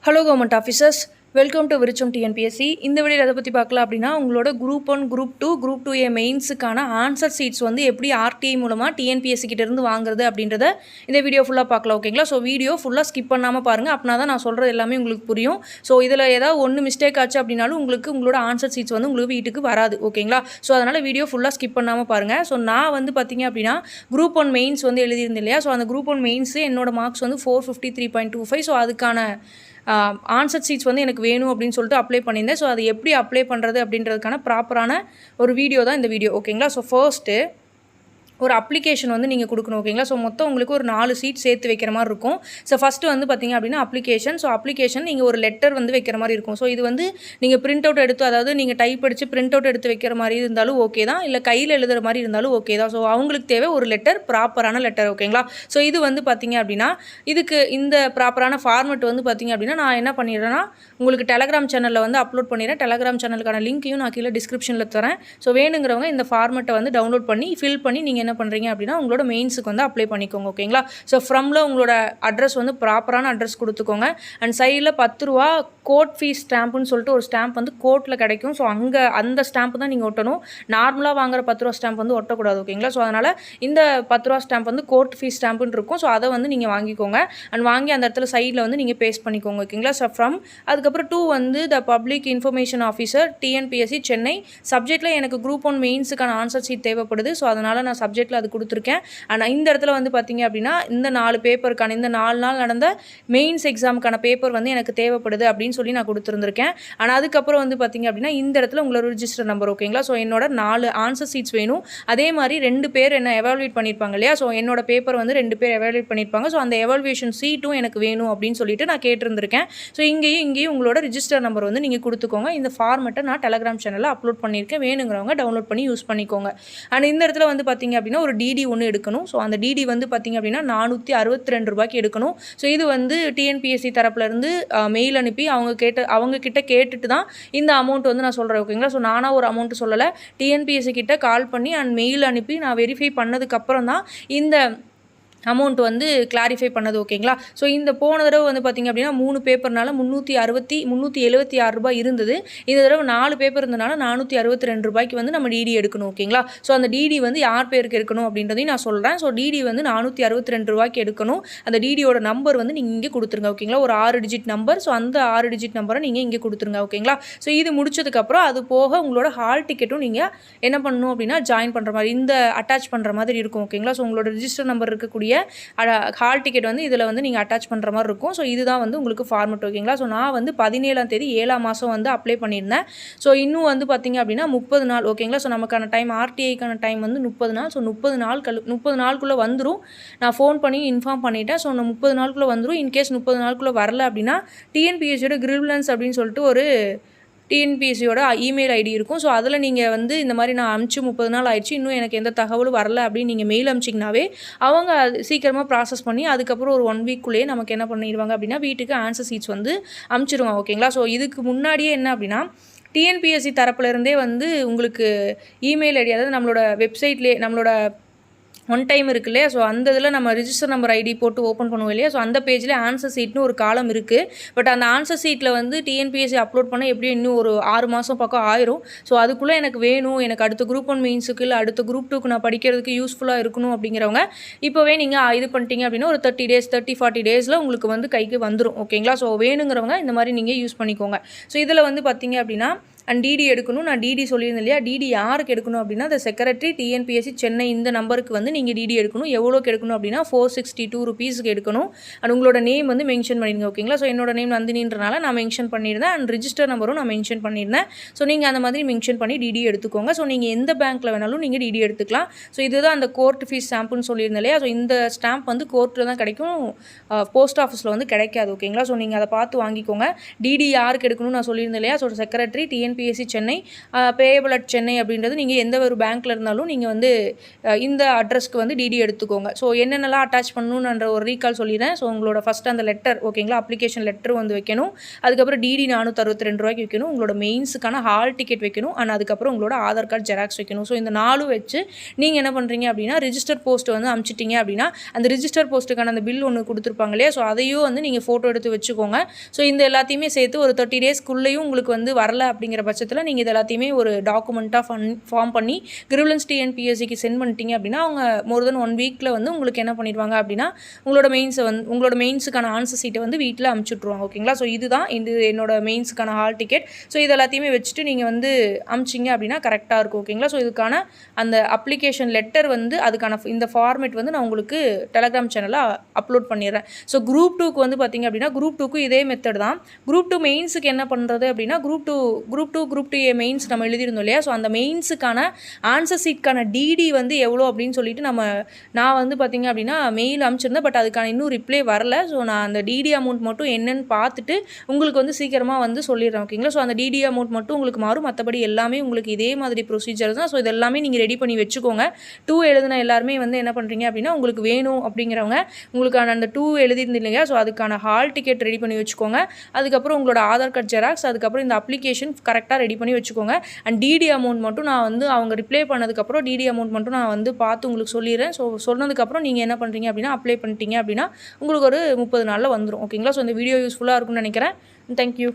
Hello government officers, welcome to Viruccham TNPSC. இந்த வீடியோவில் எதை பற்றி பார்க்கலாம் அப்படின்னா, உங்களோட குரூப் 1, குரூப் 2, குரூப் 2A மெயின்ஸுக்கான ஆன்சர் சீட்ஸ் வந்து எப்படி ஆர்டிஐ மூலமாக டிஎன்பிஎஸ்சி கிட்டேருந்து வாங்குறது அப்படின்றத இந்த வீடியோ ஃபுல்லாக பார்க்கலாம். ஓகேங்களா? ஸோ வீடியோ ஃபுல்லாக ஸ்கிப் பண்ணாமல் பாருங்கள். அப்படின்னா தான் நான் சொல்கிறது எல்லாமே உங்களுக்கு புரியும். ஸோ இதில் ஏதாவது ஒன்று மிஸ்டேக் ஆச்சு அப்படின்னாலும் உங்களோட ஆன்சர் சீட்ஸ் வந்து உங்களுக்கு வீட்டுக்கு வராது. ஓகேங்களா? ஸோ அதனால் வீடியோ ஃபுல்லாக ஸ்கிப் பண்ணாமல் பாருங்கள். ஸோ நான் வந்து பார்த்தீங்க அப்படின்னா குரூப் 1 மெயின்ஸ் வந்து எழுதியிருந்தேன் இல்லையா? ஸோ அந்த குரூப் 1 மெயின்ஸு என்னோட மார்க்ஸ் வந்து 453.25. ஸோ அதுக்கான ஆன்சர் சீட்ஸ் வந்து எனக்கு வேணும் அப்படின்னு சொல்லிட்டு அப்ளை பண்ணியிருந்தேன். ஸோ அதை எப்படி அப்ளை பண்ணுறது அப்படின்றதுக்கான ப்ராப்பரான ஒரு வீடியோ தான் இந்த வீடியோ. ஓகேங்களா? ஸோ ஃபர்ஸ்ட்டு ஒரு அப்ளிகேஷன் வந்து நீங்கள் கொடுக்கணும். ஓகேங்களா? ஸோ மொத்தம் உங்களுக்கு ஒரு 4 சீட் சேர்த்து வைக்கிற மாதிரி இருக்கும். ஸோ ஃபஸ்ட்டு வந்து பார்த்திங்க அப்படின்னா அப்ளிகேஷன். ஸோ அப்ளிகேஷன் நீங்கள் ஒரு லெட்டர் வந்து வைக்கிற மாதிரி இருக்கும். ஸோ இது வந்து நீங்கள் பிரிண்ட் அவுட் எடுத்து, அதாவது நீங்கள் டைப் அடித்து பிரிண்ட் அவுட் எடுத்து வைக்கிற மாதிரி இருந்தாலும் ஓகே தான், இல்லை கையில் எழுதுகிற மாதிரி இருந்தாலும் ஓகே தான். ஸோ அவங்களுக்கு தேவை ஒரு லெட்டர், ப்ராப்பரான லெட்டர். ஓகேங்களா? ஸோ இது வந்து பார்த்திங்க அப்படின்னா இதுக்கு இந்த ப்ராப்பரான ஃபார்மெட் வந்து பார்த்திங்க அப்படின்னா நான் என்ன பண்ணிடுறேன்னா உங்களுக்கு டெலகிராம் சேனலில் வந்து அப்லோட் பண்ணிடுறேன். டெலகிராம் சேனலுக்கான லிங்க்கையும் நான் கீழே டிஸ்கிரிப்ஷனில் தரேன். ஸோ வேணுங்கிறவங்க இந்த ஃபார்மெட்டை வந்து டவுன்லோட் பண்ணி ஃபில் பண்ணி நீங்கள் என்ன பண்ணுறீங்க அப்படின்னா உங்களோட மெயின்ஸுக்கு வந்து அப்ளை பண்ணிக்கோங்க. ஓகேங்களா? ஸோ ஃப்ரம்ல உங்களோட அட்ரஸ் வந்து ப்ராப்பரான அட்ரஸ் கொடுத்துக்கோங்க. அண்ட் சைடில் 10 ரூபா கோர்ட் ஃபீஸ் ஸ்டாம்ப்புன்னு சொல்லிட்டு ஒரு ஸ்டாம்ப் வந்து கோர்ட்டில் கிடைக்கும். ஸோ அங்கே அந்த ஸ்டாம்ப் தான் நீங்கள் ஒட்டணும். நார்மலாக வாங்குற 10 ரூபா ஸ்டாம்ப் வந்து ஒட்டக்கூடாது. ஓகேங்களா? ஸோ அதனால் இந்த 10 ரூபா ஸ்டாம்ப் வந்து கோர்ட் ஃபீஸ் ஸ்டாம்ப்புன்னு இருக்கும். ஸோ அதை வந்து நீங்கள் வாங்கிக்கோங்க. அண்ட் வாங்கி அந்த இடத்துல சைடில் வந்து நீங்கள் பேஸ்ட் பண்ணிக்கோங்க. ஓகேங்களா? ஸோ ஃப்ரம் அதுக்கப்புறம் 2 வந்து the public information officer TNPSC Chennai. சப்ஜெக்ட்டில் எனக்கு குரூப் 1 மெயின்ஸுக்கான ஆன்சர் சீட் தேவைப்படுது. ஸோ அதனால் நான் சப்ஜெக்ட்டில் அது கொடுத்துருக்கேன். ஆனால் இந்த இடத்துல வந்து பார்த்திங்க அப்படின்னா இந்த 4 பேப்பருக்கான இந்த 4 நாள் நடந்த மெயின்ஸ் எக்ஸாமுக்கான பேப்பர் வந்து எனக்கு தேவைப்படுது அப்படின்னு சொல்லி நான் கொடுத்துருந்துருக்கேன். ஆனால் அதுக்கப்புறம் வந்து பார்த்திங்க அப்படின்னா இந்த இடத்துல உங்களோட ரிஜிஸ்டர் நம்பர். ஓகேங்களா? ஸோ என்னோட 4 ஆன்சர் சீட்ஸ் வேணும். அதே மாதிரி 2 பேர் என்ன எவாலுவேட் பண்ணியிருப்பாங்க இல்லையா? ஸோ என்னோட பேப்பர் வந்து 2 பேர் எவாலுவேட் பண்ணியிருப்பாங்க. ஸோ அந்த எவாலுவேஷன் சீட்டும் எனக்கு வேணும் அப்படின்னு சொல்லிட்டு நான் கேட்டிருந்திருக்கேன். ஸோ இங்கேயும் உங்களோட ரிஜிஸ்டர் நம்பர் வந்து நீங்கள் கொடுத்துக்கோங்க. இந்த ஃபார்மெட்டை நான் டெலகிராம் சேனலில் அப்லோட் பண்ணியிருக்கேன். வேணுங்கிறவங்க டவுன்லோட் பண்ணி யூஸ் பண்ணிக்கோங்க. அண்ட் இந்த இடத்துல வந்து பார்த்திங்க அப்படின்னா ஒரு டிடி ஒன்று எடுக்கணும். ஸோ அந்த டிடி வந்து பார்த்திங்க அப்படின்னா 462 ரூபாய்க்கு எடுக்கணும். ஸோ இது வந்து டிஎன்பிஎஸ்சி தரப்புலேருந்து மெயில் அனுப்பி அவங்க கிட்ட கேட்டுட்டு தான் இந்த அமௌண்ட் வந்து நான் சொல்கிறேன். ஓகேங்களா? ஸோ நானாக ஒரு அமௌண்ட் சொல்லலை. டிஎன்பிஎஸ்சி கிட்ட கால் பண்ணி அண்ட் மெயில் அனுப்பி நான் வெரிஃபை பண்ணதுக்கப்புறம் தான் இந்த அமௌண்ட் வந்து கிளாரிஃபை பண்ணது. ஓகேங்களா? ஸோ இந்த போன தடவை வந்து பார்த்திங்க அப்படின்னா 3 பேப்பர்னால 376 ரூபாய் இருந்தது. இந்த தடவை 4 பேப்பர் இருந்தனால 462 ரூபாய்க்கு வந்து நம்ம டிடி எடுக்கணும். ஓகேங்களா? ஸோ அந்த டிடி வந்து யார் பேருக்கு எடுக்கணும் அப்படின்றதையும் நான் சொல்கிறேன். ஸோ டிடி வந்து 462 ரூபாய்க்கு எடுக்கணும். அந்த டிடியோட நம்பர் வந்து நீங்கள் இங்கே கொடுத்துருங்க. ஓகேங்களா? ஒரு 6 டிஜிட் நம்பர். ஸோ அந்த 6 டிஜிட் நம்பரை நீங்கள் இங்கே கொடுத்துருங்க. ஓகேங்களா? ஸோ இது முடிச்சதுக்கப்புறம் அது போக உங்களோட ஹால் டிக்கெட்டும் நீங்கள் என்ன பண்ணணும் அப்படின்னா ஜாயின் பண்ணுற மாதிரி இந்த அட்டாச் பண்ணுற மாதிரி இருக்கும். ஓகேங்களா? ஸோ உங்களோட ரிஜிஸ்டர் நம்பர் இருக்கக்கூடிய ஹால் டிக்கெட் வந்து இதில் வந்து நீங்கள் அட்டாச் பண்ணுற மாதிரி இருக்கும். ஸோ இதுதான் வந்து உங்களுக்கு ஃபார்மெட். ஓகேங்களா? ஸோ நான் வந்து 17ஆம் தேதி 7ஆம் மாதம் வந்து அப்ளை பண்ணியிருந்தேன். ஸோ இன்னும் வந்து பார்த்திங்க அப்படின்னா 30 நாள். ஓகேங்களா? ஸோ நமக்கான டைம் ஆர்டிஐக்கான டைம் வந்து 30 நாள். ஸோ 30 நாளுக்குள்ளே வந்துடும். நான் ஃபோன் பண்ணி இன்ஃபார்ம் பண்ணிவிட்டேன். ஸோ நான் 30 நாளுக்குள்ளே வந்துடும். இன்கேஸ் 30 நாளுக்குள்ளே வரல அப்படின்னா டிஎன்பிஎஸ்சியோட கிரிவலன்ஸ் அப்படின்னு சொல்லிட்டு ஒரு டிஎன்பிஎஸ்சியோட இமெயில் ஐடி இருக்கும். ஸோ அதில் நீங்கள் வந்து இந்த மாதிரி நான் அனுப்பிச்சு 30 நாள் ஆயிடுச்சு, இன்னும் எனக்கு எந்த தகவலும் வரல அப்படின்னு நீங்கள் மெயில் அனுப்பிச்சிங்கனாவே அவங்க சீக்கிரமாக ப்ராசஸ் பண்ணி அதுக்கப்புறம் ஒரு 1 வீக்குள்ளேயே நமக்கு என்ன பண்ணிடுவாங்க அப்படின்னா வீட்டுக்கு ஆன்சர் சீட்ஸ் வந்து அனுப்பிச்சிடுவாங்க. ஓகேங்களா? ஸோ இதுக்கு முன்னாடியே என்ன அப்படின்னா டிஎன்பிஎஸ்சி தரப்புலேருந்தே வந்து உங்களுக்கு இமெயில் ஐடி, அதாவது நம்மளோட வெப்சைட்லேயே நம்மளோட ஒன் டைம் இருக்கு இல்லையா? ஸோ அந்த இதில் நம்ம ரிஜிஸ்டர் நம்பர் ஐடி போட்டு ஓப்பன் பண்ணுவோம் இல்லையா? ஸோ அந்த பேஜில் ஆன்சர் சீட்னு ஒரு காலம் இருக்குது. பட் அந்த ஆன்சர் சீட்டில் வந்து டிஎன்பிஎஸ்சி அப்லோட் பண்ண எப்படியும் இன்னும் ஒரு 6 மாதம் பக்கம் ஆயிரும். ஸோ அதுக்குள்ளே எனக்கு வேணும், எனக்கு அடுத்த குரூப் 1 மெயின்ஸுக்கு இல்லை அடுத்த குரூப் 2க்கு நான் படிக்கிறதுக்கு யூஸ்ஃபுல்லாக இருக்கணும் அப்படிங்கிறவங்க இப்போவே நீங்கள் இது பண்ணிட்டீங்க அப்படின்னா ஒரு 30 டேஸ் 30-40 டேஸில் உங்களுக்கு வந்து கைக்கு வந்துடும். ஓகேங்களா? ஸோ வேணுங்கிறவங்க இந்த மாதிரி நீங்கள் யூஸ் பண்ணிக்கோங்க. ஸோ இதில் வந்து பார்த்தீங்க அப்படின்னா அண்ட் டிடி எடுக்கணும். நான் டிடி சொல்லியிருந்தேன் இல்லையா? டிடி யாருக்கு எடுக்கணும் அப்படின்னா அந்த செக்ரட்டரி டிஎன்பிஎஸ்சி சென்னை இந்த நம்பருக்கு வந்து நீங்கள் டிடி எடுக்கணும். எவ்வளோக்கு எடுக்கணும் அப்படின்னா 462 ருபீஸ்க்கு எடுக்கணும். அண்ட் உங்களோட நேம் வந்து மென்ஷன் பண்ணிடுங்க. ஓகேங்களா? ஸோ என்னோட நேம் நந்தினின்றனால நான் மென்ஷன் பண்ணியிருந்தேன். அண்ட் ரிஜிஸ்டர் நம்பரும் நான் மென்ஷன் பண்ணியிருந்தேன். ஸோ நீங்கள் அந்த மாதிரி மென்ஷன் பண்ணி டிடி எடுத்துக்கோங்க. ஸோ நீங்கள் எந்த பேங்க்கில் வேணாலும் நீங்கள் டிடி எடுத்துக்கலாம். ஸோ இதுதான் அந்த கோர்ட் ஃபீஸ் ஸ்டாம்ப்புன்னு சொல்லியிருந்தேன் இல்லையா? ஸோ இந்த ஸ்டாம்ப் வந்து கோர்ட்டில் தான் கிடைக்கும், போஸ்ட் ஆஃபீஸில் வந்து கிடைக்காது. ஓகேங்களா? ஸோ நீங்கள் அதை பார்த்து வாங்கிக்கோங்க. டிடி யாருக்கு எடுக்கணும்னு நான் சொல்லியிருந்தேன் இல்லையா? So secretary TN TNPSC Chennai, payable at Chennai அப்படின்றது நீங்கள் எந்த ஒரு பேங்க்கில் இருந்தாலும் நீங்கள் வந்து இந்த அட்ரஸ்க்கு வந்து டிடி எடுத்துக்கோங்க. ஸோ என்னென்னலாம் அட்டாச் பண்ணணுன்ற ஒரு ரீகால் சொல்லிடுறேன். ஸோ உங்களோட ஃபஸ்ட்டு அந்த லெட்டர் ஓகேங்களா, அப்ளிகேஷன் லெட்டர் வந்து வைக்கணும். அதுக்கப்புறம் டிடி ₹462 வைக்கணும். உங்களோட மெயின்ஸுக்கான ஹால் டிக்கெட் வைக்கணும். அண்ட் அதுக்கப்புறம் உங்களோட ஆதார் கார்டு ஜெராக்ஸ் வைக்கணும். ஸோ இந்த 4 வச்சு நீங்கள் என்ன பண்ணுறீங்க அப்படின்னா ரிஜிஸ்டர் போஸ்ட் வந்து அனுப்பிச்சிட்டிங்க அப்படின்னா அந்த ரிஜிஸ்டர் போஸ்ட்டுக்கான அந்த பில் ஒன்று கொடுத்துருப்பாங்க இல்லையா, ஸோ அதையும் வந்து நீங்கள் ஃபோட்டோ எடுத்து வச்சுக்கோங்க. ஸோ இந்த எல்லாத்தையுமே சேர்த்து ஒரு 30 டேஸ்க்குள்ளேயும் உங்களுக்கு வந்து வரல அப்படிங்கிற பட்சத்தில் நீங்கள் இது எல்லாத்தையுமே ஒரு டாக்குமெண்ட்டாக ஃபார்ம் பண்ணி கிரிவலன்ஸ் டிஎன்பிஎஸ்சிக்கு சென்ட் பண்ணிட்டீங்க அப்படின்னா அவங்க மோர் தென் 1 வீக்கில் வந்து உங்களுக்கு என்ன பண்ணிடுவாங்க அப்படின்னா உங்களோட மெயின்ஸுக்கான ஆன்சர் சீட்டை வந்து வீட்டில் அமுச்சுட்ருவாங்க. ஓகேங்களா, ஸோ இதுதான் என்னோட மெயின்ஸுக்கான ஹால் டிக்கெட். ஸோ இது எல்லாத்தையுமே வச்சுட்டு நீங்கள் வந்து அமுச்சிங்க அப்படின்னா கரெக்டாக இருக்கும். ஓகேங்களா, ஸோ இதுக்கான அந்த அப்ளிகேஷன் லெட்டர் வந்து அதுக்கான இந்த ஃபார்மேட் வந்து நான் உங்களுக்கு டெலகிராம் சேனலில் அப்லோட் பண்ணிடுறேன். ஸோ குரூப் 2க்கு வந்து பார்த்திங்க அப்படின்னா குரூப் 2க்கு இதே மெத்தட் தான். குரூப் 2 மெயின்ஸுக்கு என்ன பண்ணுறது அப்படின்னா குரூப் 2 மெயின்ஸ் நம்ம எழுதியிருந்தோம் இல்லையா, ஸோ அந்த மெயின்ஸுக்கான ஆன்சர் சீட்கான டிடி வந்து எவ்வளோ அப்படின்னு சொல்லிட்டு நான் வந்து பார்த்திங்க அப்படின்னா மெயில் அனுப்பிச்சிருந்தேன். பட் அதுக்கான இன்னும் ரிப்ளை வரல. ஸோ நான் அந்த டிடி அமௌண்ட் மட்டும் என்னன்னு பார்த்துட்டு உங்களுக்கு வந்து சீக்கிரமாக வந்து சொல்லிடுறேன். ஓகேங்களா, ஸோ அந்த டிடி அமௌண்ட் மட்டும் உங்களுக்கு மாறும். மற்றபடி எல்லாமே உங்களுக்கு இதே மாதிரி ப்ரொசீஜர் தான். ஸோ இது எல்லாமே நீங்கள் ரெடி பண்ணி வச்சுக்கோங்க. 2 எழுதின எல்லாருமே வந்து என்ன பண்ணுறீங்க அப்படின்னா உங்களுக்கு வேணும் அப்படிங்கிறவங்க உங்களுக்கான அந்த 2 எழுதியிருந்தீங்க, ஸோ அதுக்கான ஹால் டிக்கெட் ரெடி பண்ணி வச்சுக்கோங்க. அதுக்கப்புறம் உங்களோட ஆதார் கார்டு ஜெராக்ஸ், அதுக்கப்புறம் இந்த அப்ளிகேஷன் கரெக்டாக ரெடி பண்ணி வச்சுக்கோங்க. அண்ட் டிடி அமௌண்ட் மட்டும் நான் வந்து அவங்க ரிப்ளை பண்ணதுக்கப்புறம் டிடி அமௌண்ட் மட்டும் நான் வந்து பார்த்து உங்களுக்கு சொல்லிடுறேன். ஸோ சொன்னதுக்கப்புறம் நீங்கள் என்ன பண்ணுறீங்க அப்படின்னா அப்ளை பண்ணிட்டீங்க அப்படின்னா உங்களுக்கு ஒரு 30 நாளில் வந்துடும். ஓகேங்களா, ஸோ இந்த வீடியோ யூஸ்ஃபுல்லாக இருக்கும்னு நினைக்கிறேன். தேங்க்யூ.